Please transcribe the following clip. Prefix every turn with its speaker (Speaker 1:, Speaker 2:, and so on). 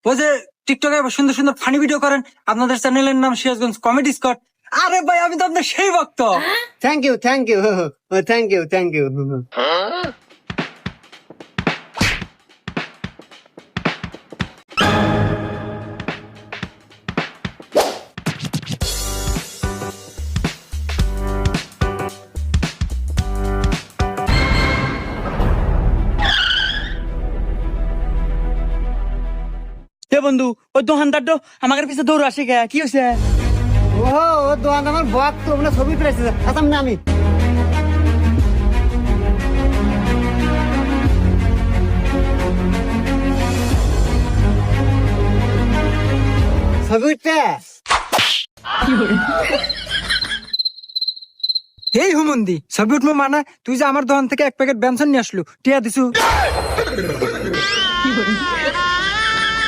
Speaker 1: ও যে টিকটকে সুন্দর সুন্দর ফানি ভিডিও করেন, আপনাদের চ্যানেলের নাম সিরাজগঞ্জ কমেডি স্কট। আরে ভাই আমি তো আপনার সেই ভক্ত।
Speaker 2: Thank you thank you thank you thank you.
Speaker 3: হে বন্ধু, ওই দোকানদার তো আমাদের পিছে দৌড় আসে কে, কি হয়েছে?
Speaker 2: ও দোকান আমার বক তো মানে ছবি তুলেছে। আসাম না আমি ছবি উঠতে।
Speaker 1: এই হুমন্দি ছবি উঠবো মানে তুই যে আমার দোকান থেকে 1 প্যাকেট ব্যঞ্জন নিয়ে আসলু, টিয়া দিছু।